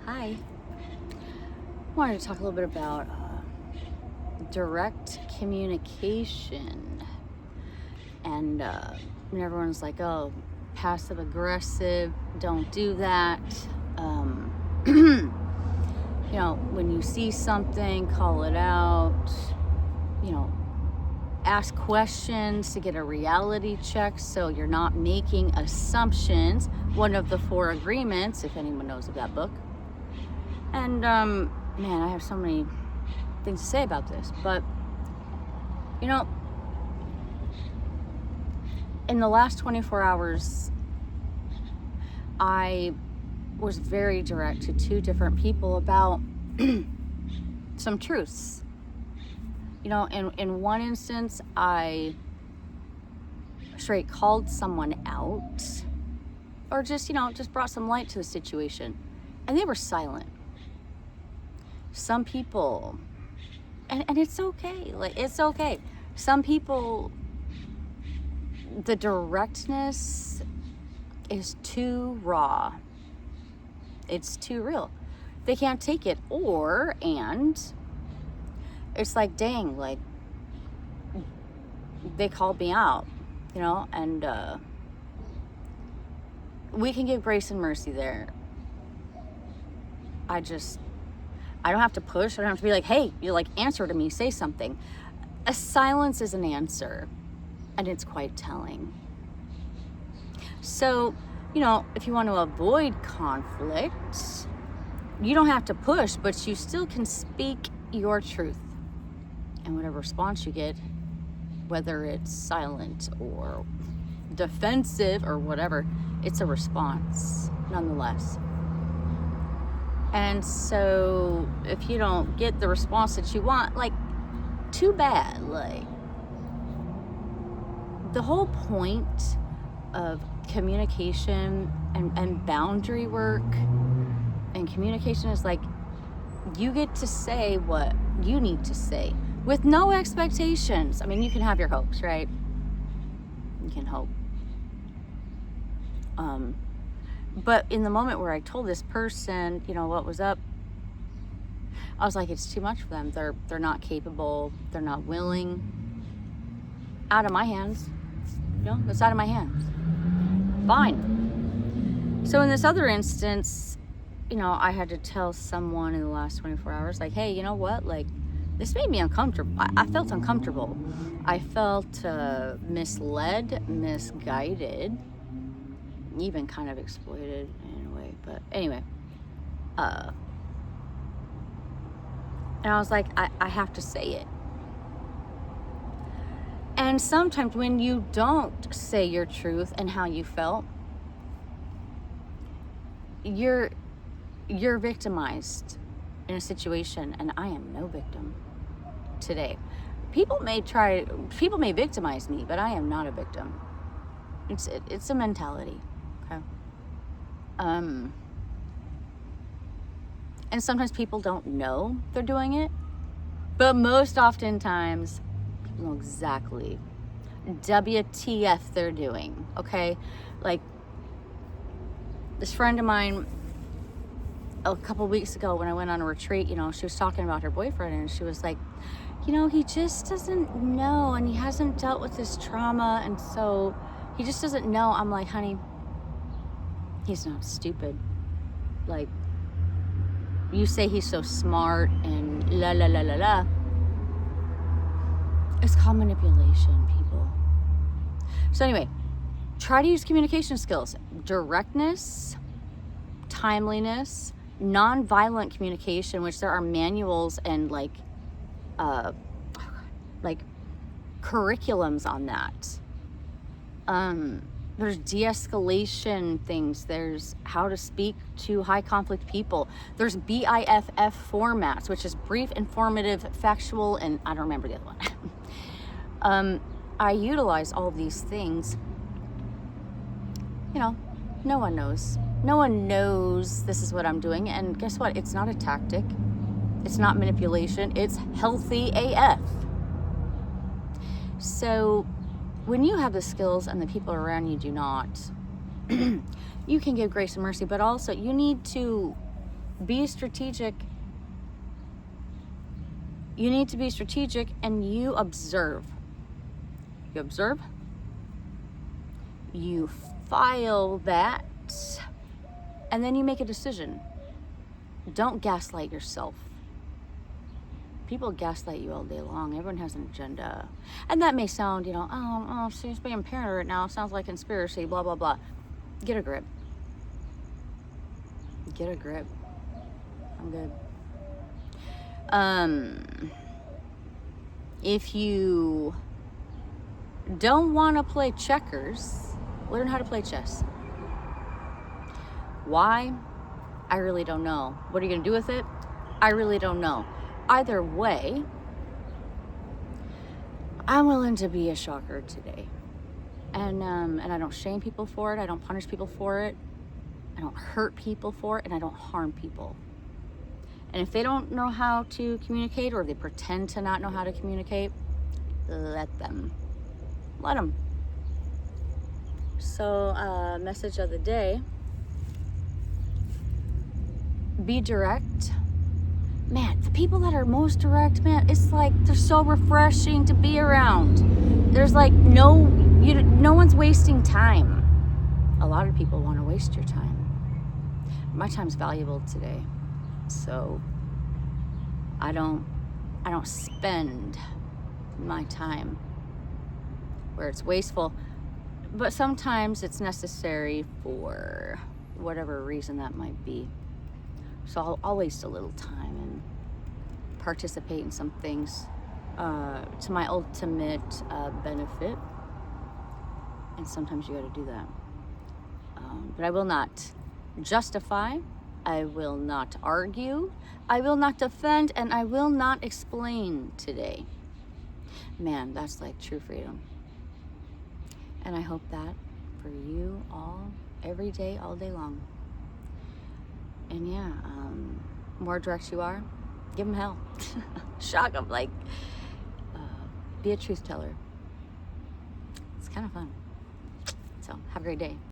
Hi. I wanted to talk a little bit about direct communication. And when everyone's like, oh, passive aggressive, don't do that. When you see something, call it out. Ask questions to get a reality check so you're not making assumptions. One of the 4 agreements, if anyone knows of that book. And man, I have so many things to say about this, but in the last 24 hours, I was very direct to 2 different people about some truths. In one instance, I straight called someone out, or just brought some light to the situation, and they were silent. Some people, and it's okay, it's okay. Some people, the directness is too raw. It's too real. They can't take it, and it's like, dang, they called me out, and we can give grace and mercy there. I don't have to push. I don't have to be like, hey, answer to me, say something. A silence is an answer, and it's quite telling. So, if you want to avoid conflict, you don't have to push, but you still can speak your truth. And whatever response you get, whether it's silent or defensive or whatever, it's a response nonetheless. And so if you don't get the response that you want, too bad. The whole point of communication and boundary work and communication is you get to say what you need to say with no expectations. I mean, you can have your hopes, right? You can hope. But in the moment where I told this person, what was up, I was like, it's too much for them. They're not capable. They're not willing. Out of my hands. It's out of my hands. Fine. So in this other instance, I had to tell someone in the last 24 hours, hey, you know what? This made me uncomfortable. I felt uncomfortable. I felt misled, misguided, even kind of exploited in a way. But anyway, and I was like, I have to say it. And sometimes when you don't say your truth and how you felt, you're victimized in a situation, and I am no victim today. People may victimize me, but I am not a victim. It's a mentality. Okay. And sometimes people don't know they're doing it, but most oftentimes people know exactly WTF they're doing. Okay. This friend of mine, a couple weeks ago when I went on a retreat, she was talking about her boyfriend, and she was like, he just doesn't know, and he hasn't dealt with this trauma, and so he just doesn't know. I'm like, honey, he's not stupid. You say he's so smart and la la la la la. It's called manipulation, people. So anyway, try to use communication skills. Directness, timeliness, non-violent communication, which there are manuals and curriculums on that. There's de-escalation things. There's how to speak to high conflict people. There's B.I.F.F formats, which is brief, informative, factual, and I don't remember the other one. I utilize all these things. No one knows. No one knows this is what I'm doing. And guess what? It's not a tactic. It's not manipulation. It's healthy AF. So when you have the skills and the people around you do not, you can give grace and mercy, but also you need to Be strategic. You need to be strategic, and you observe. You observe. You file that, and then you make a decision. Don't gaslight yourself. People gaslight you all day long. Everyone has an agenda. And that may sound, oh, she's being paranoid right now. Sounds like conspiracy, blah, blah, blah. Get a grip. Get a grip. I'm good. If you don't want to play checkers, learn how to play chess. Why? I really don't know. What are you going to do with it? I really don't know. Either way, I'm willing to be a shocker today. And I don't shame people for it. I don't punish people for it. I don't hurt people for it. And I don't harm people. And if they don't know how to communicate, or they pretend to not know how to communicate, let them. Let them. So, message of the day. Be direct. Man, the people that are most direct, man, it's like they're so refreshing to be around. There's like no one's wasting time. A lot of people want to waste your time. My time's valuable today. So I don't spend my time where it's wasteful, but sometimes it's necessary for whatever reason that might be. So I'll waste a little time and participate in some things to my ultimate benefit. And sometimes you got to do that. But I will not justify. I will not argue. I will not defend, and I will not explain today. Man, that's like true freedom. And I hope that for you all, every day, all day long. And yeah, more direct you are, give them hell. Shock them, like, be a truth teller. It's kind of fun. So have a great day.